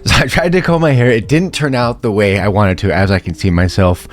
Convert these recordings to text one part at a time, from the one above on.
So I tried to comb my hair. It didn't turn out the way I wanted to, as I can see myself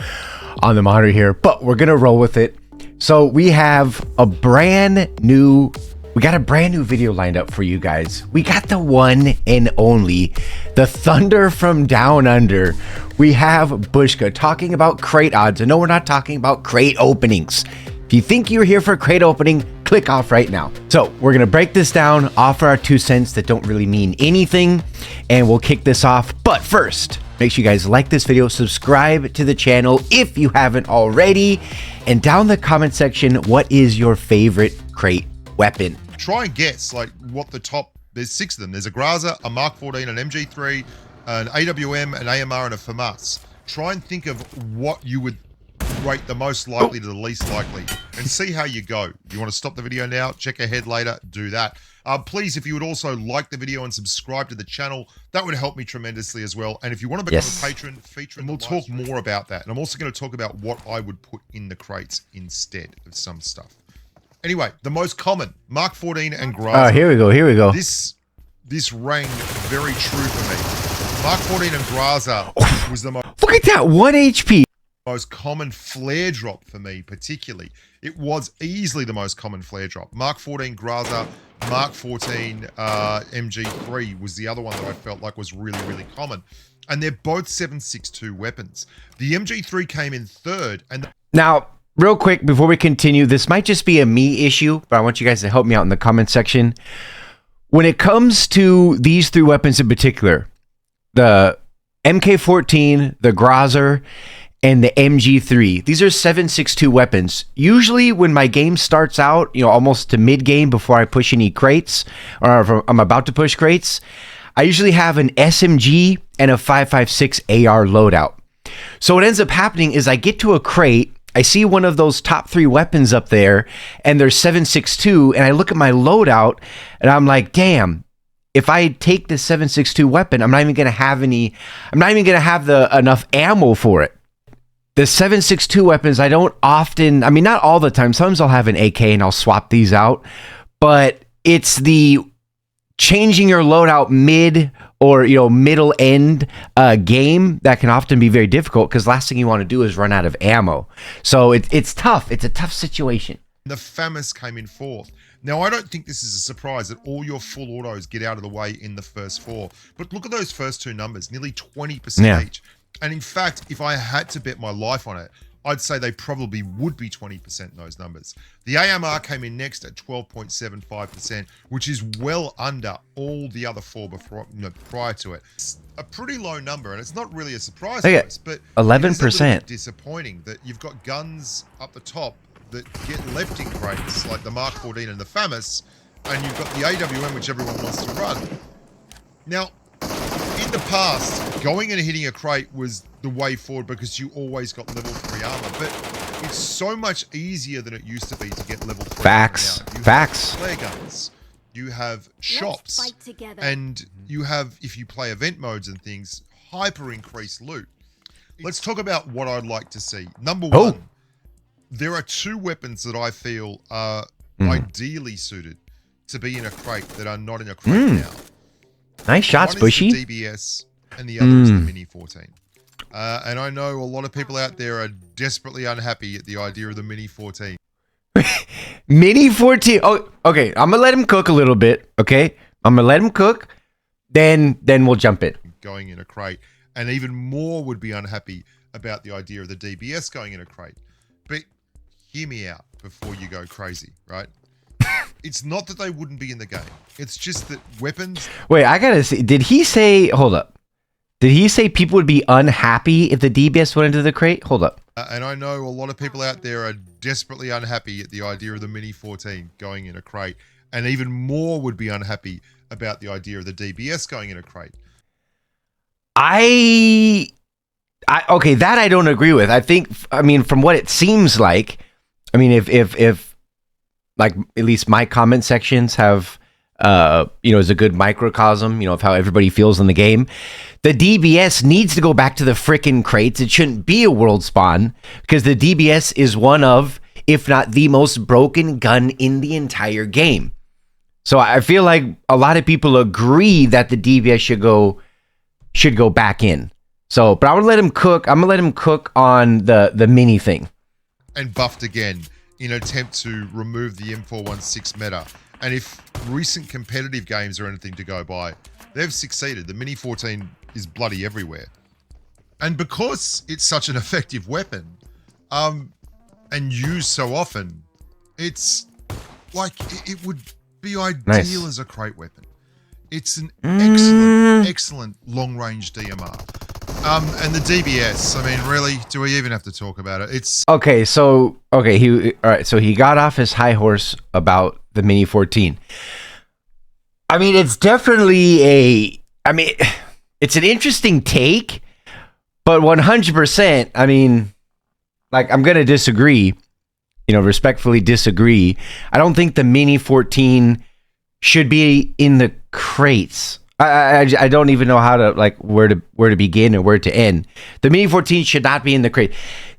on the monitor here, but we're gonna roll with it. So we have a brand new video lined up for you guys. We got the one and only, the Thunder from Down Under. We have Bushka talking about crate odds. And no, we're not talking about crate openings. If you think you're here for a crate opening, click off right now. So we're gonna break this down, offer our 2 cents that don't really mean anything, and we'll kick this off. But first, make sure you guys like this video, subscribe to the channel if you haven't already, and down in the comment section, what is your favorite crate weapon? Try and guess like what the top, there's 6 of them. There's a Graza, a Mark 14, an MG3, an AWM, an AMR, and a FAMAS. Try and think of what you would rate the most likely to the least likely and see how you go. You want to stop the video now, check ahead later, do that. Please, if you would also like the video and subscribe to the channel, that would help me tremendously as well. And if you want to become a patron, feature, and we'll talk more about that. And I'm also going to talk about what I would put in the crates instead of some stuff. Anyway, the most common, Mark 14 and Graza. Oh, here we go. This rang very true for me. Mark 14 and Graza was the most... Look at that, 1 HP. Most common flare drop for me, particularly. It was easily the most common flare drop. Mark 14 Graza, Mark 14 MG3 was the other one that I felt like was really, really common. And they're both 7.62 weapons. The MG3 came in third. And now, real quick, before we continue, this might just be a me issue, but I want you guys to help me out in the comment section. When it comes to these 3 weapons in particular, the MK14, the Graza, and the MG3. These are 7.62 weapons. Usually when my game starts out, almost to mid-game before I push any crates, or if I'm about to push crates, I usually have an SMG and a 5.56 AR loadout. So what ends up happening is I get to a crate, I see one of those top 3 weapons up there, and they're 7.62, and I look at my loadout, and I'm like, damn, if I take this 7.62 weapon, I'm not even gonna have enough ammo for it. The 7.62 weapons, I don't often, not all the time. Sometimes I'll have an AK and I'll swap these out, but it's the changing your loadout mid or, middle end game that can often be very difficult because last thing you want to do is run out of ammo. So it's tough. It's a tough situation. The FAMAS came in 4th. Now, I don't think this is a surprise that all your full autos get out of the way in the first 4, but look at those first 2 numbers, nearly 20% each. And in fact, if I had to bet my life on it, I'd say they probably would be 20% in those numbers. The AMR came in next at 12.75%, which is well under all the other 4 before, prior to it. It's a pretty low number, and it's not really a surprise to us, but 11%. It's a little bit disappointing that you've got guns up the top that get left in crates, like the Mark 14 and the FAMAS, and you've got the AWM, which everyone wants to run. Now, in the past, going and hitting a crate was the way forward because you always got level 3 armor, but it's so much easier than it used to be to get level 3 Facts. armor now. Facts. Flare guns, you have shops, and you have, if you play event modes and things, hyper increased loot. Let's talk about what I'd like to see. Number 1, there are 2 weapons that I feel are ideally suited to be in a crate that are not in a crate now. Nice shots, One Bushy. is the DBS, and the other is the Mini 14. And I know a lot of people out there are desperately unhappy at the idea of the Mini 14. Mini 14. Oh, okay. I'm gonna let him cook a little bit. Okay, I'm gonna let him cook. Then we'll jump in. Going in a crate, and even more would be unhappy about the idea of the DBS going in a crate. But hear me out before you go crazy, right? It's not that they wouldn't be in the game. It's just that weapons... Wait, I gotta see. Did he say... Hold up. Did he say people would be unhappy if the DBS went into the crate? Hold up. And I know a lot of people out there are desperately unhappy at the idea of the Mini 14 going in a crate. And even more would be unhappy about the idea of the DBS going in a crate. Okay, that I don't agree with. I think, from what it seems like, if like at least my comment sections have, is a good microcosm, of how everybody feels in the game. The DBS needs to go back to the frickin' crates. It shouldn't be a world spawn because the DBS is one of, if not the most broken gun in the entire game. So I feel like a lot of people agree that the DBS should go should go back in. So, but I'm gonna let him cook. I'm gonna let him cook on the mini thing. And buffed again in an attempt to remove the M416 meta. And if recent competitive games are anything to go by, they've succeeded. The Mini 14 is bloody everywhere. And because it's such an effective weapon, and used so often, it's like it would be ideal as a crate weapon. It's an excellent long-range DMR. And the DBS, I mean, really, do we even have to talk about it? It's okay. So he got off his high horse about the Mini 14. I mean, it's definitely it's an interesting take, but 100%, I mean, like, I'm gonna disagree, respectfully disagree. I don't think the Mini 14 should be in the crates. I don't even know how to, like, where to begin and where to end. The Mini 14 should not be in the crate.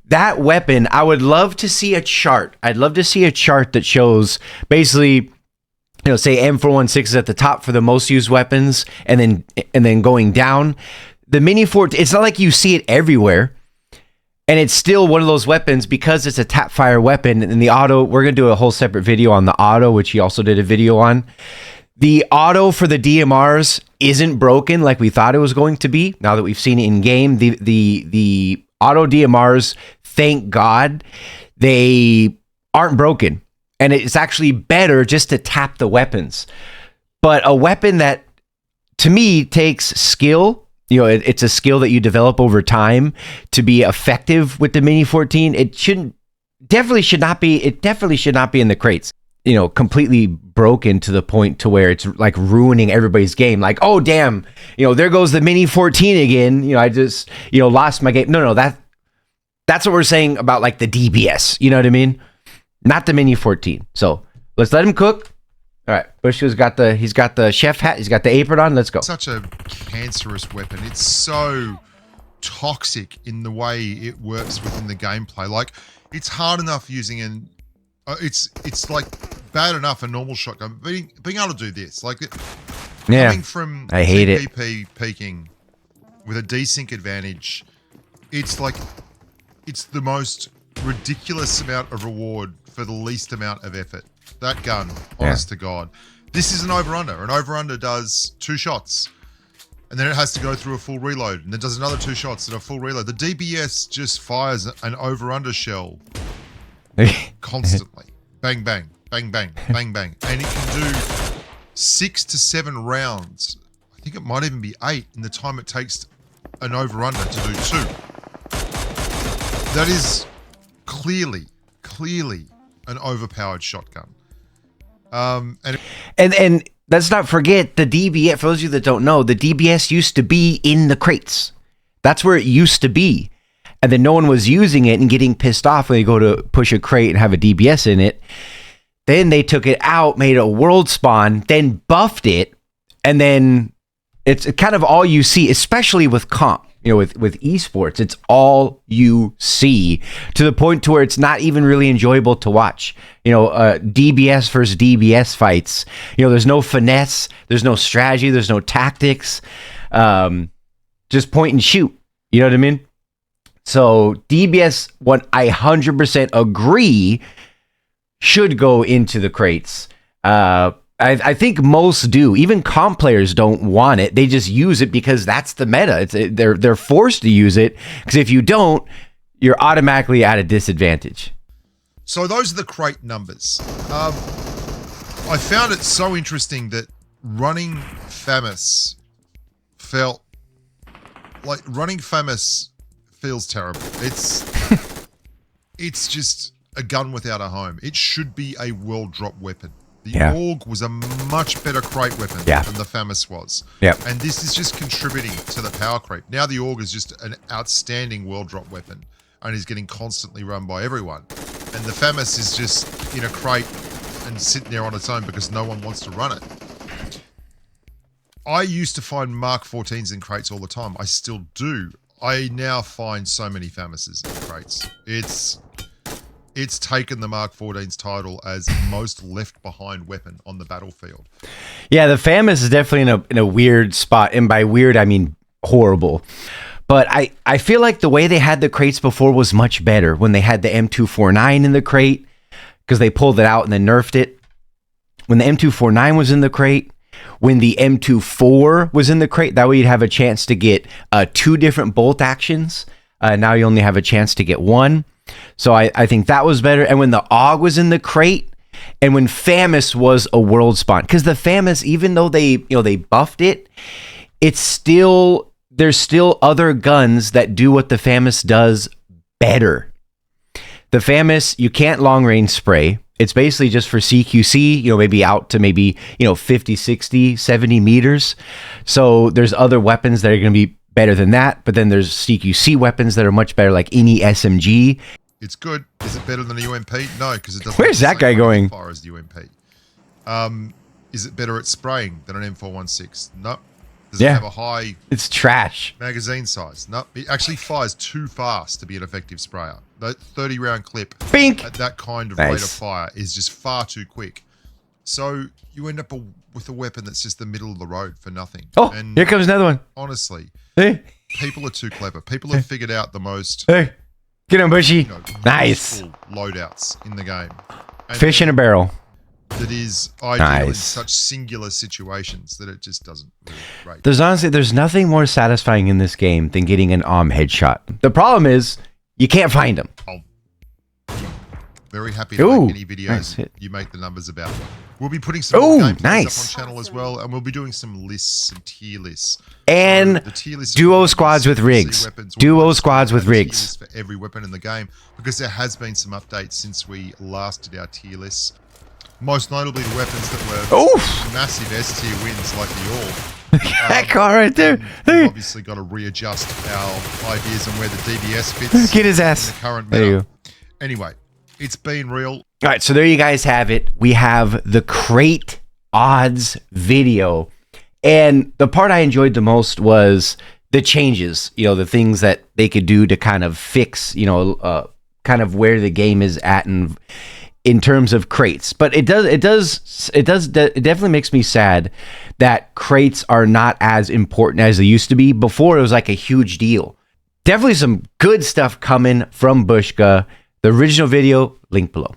That weapon, I would love to see a chart. I'd love to see a chart that shows basically, say M416 is at the top for the most used weapons, and then going down. The Mini 14, it's not like you see it everywhere. And it's still one of those weapons because it's a tap fire weapon. And the auto, we're going to do a whole separate video on the auto, which he also did a video on. The auto for the DMRs isn't broken like we thought it was going to be. Now that we've seen it in game, the auto DMRs, thank God, they aren't broken. And it's actually better just to tap the weapons. But a weapon that, to me, takes skill, it's a skill that you develop over time to be effective with the Mini 14. It definitely should not be in the crates. Completely broken to the point to where it's like ruining everybody's game. Like, oh damn, there goes the Mini 14 again. I just, lost my game. No, that's what we're saying about, like, the DBS. You know what I mean? Not the Mini 14. So let's let him cook. All right, Bushka's got the chef hat. He's got the apron on. Let's go. Such a cancerous weapon. It's so toxic in the way it works within the gameplay. Like, it's hard enough using it's like bad enough a normal shotgun. Being able to do this, like, coming from I hate CPP peaking with a desync advantage, it's like it's the most ridiculous amount of reward for the least amount of effort. That gun, honest to God. This is an over-under. An over-under does 2 shots, and then it has to go through a full reload, and then does another 2 shots and a full reload. The DBS just fires an over-under shell constantly. Bang, bang, bang, bang, bang, bang. And it can do 6 to 7 rounds. I think it might even be 8 in the time it takes an over-under to do 2. That is clearly an overpowered shotgun. And let's not forget the DBS. For those of you that don't know, the DBS used to be in the crates. That's where it used to be. And then no one was using it and getting pissed off when they go to push a crate and have a DBS in it. Then they took it out, made a world spawn, then buffed it, and then it's kind of all you see, especially with comp. With esports, it's all you see, to the point to where it's not even really enjoyable to watch. DBS versus DBS fights. There's no finesse, there's no strategy, there's no tactics. Just point and shoot. You know what I mean? So DBS, what I 100% agree, should go into the crates. I think most do. Even comp players don't want it. They just use it because that's the meta. They're forced to use it, because if you don't, you're automatically at a disadvantage. So those are the crate numbers. I found it so interesting that running FAMAS feels terrible. It's just a gun without a home. It should be a world drop weapon. The AUG was a much better crate weapon than the FAMAS was. And this is just contributing to the power creep. Now the AUG is just an outstanding world drop weapon and is getting constantly run by everyone. And the FAMAS is just in a crate and sitting there on its own because no one wants to run it. I used to find Mark 14s in crates all the time. I still do. I now find so many FAMASs in crates. It's taken the Mark 14's title as most left behind weapon on the battlefield. Yeah, the FAMAS is definitely in a weird spot. And by weird, I mean horrible. But I feel like the way they had the crates before was much better when they had the M249 in the crate, because they pulled it out and then nerfed it. When the M249 was in the crate, when the M24 was in the crate, that way you'd have a chance to get 2 different bolt actions. Now you only have a chance to get 1. So I think that was better. And when the AUG was in the crate, and when FAMAS was a world spawn, because the FAMAS, even though they buffed it, it's still, there's still other guns that do what the FAMAS does better. The FAMAS, you can't long range spray. It's basically just for CQC, maybe out to maybe, 50, 60, 70 meters. So there's other weapons that are going to be better than that. But then there's CQC weapons that are much better, like any SMG. It's good. Is it better than a UMP? No, because it doesn't. Where's that guy going? As far as the UMP. Is it better at spraying than an M416? No. Does it have a high... It's trash. Magazine size? No. It actually fires too fast to be an effective sprayer. That 30-round clip Bink. At that kind of rate of fire is just far too quick. So you end up with a weapon that's just the middle of the road for nothing. Oh, and here comes another one. Honestly, hey. People are too clever. People have figured out the most... Hey, get him, Bushy. Nice. Loadouts in the game. And fish in a barrel. That is ideal in such singular situations that it just doesn't really rate. There's nothing more satisfying in this game than getting an headshot. The problem is you can't find them. I'm very happy to make any videos you make the numbers about. We'll be putting some gameplays up on channel as well, and we'll be doing some lists, some tier lists. And the tier lists duo squads with rigs. Duo squads with rigs. For every weapon in the game, because there has been some updates since we last did our tier lists. Most notably the weapons that were massive S tier wins like the Orb. That car right there. We've obviously got to readjust our ideas on where the DBS fits. Get his ass. In the current meta. There you go. Anyway, it's been real. All right, so there you guys have it. We have the crate odds video. And the part I enjoyed the most was the changes, the things that they could do to kind of fix, kind of where the game is at and in terms of crates. But it definitely makes me sad that crates are not as important as they used to be. Before, it was like a huge deal. Definitely some good stuff coming from Bushka. The original video, link below.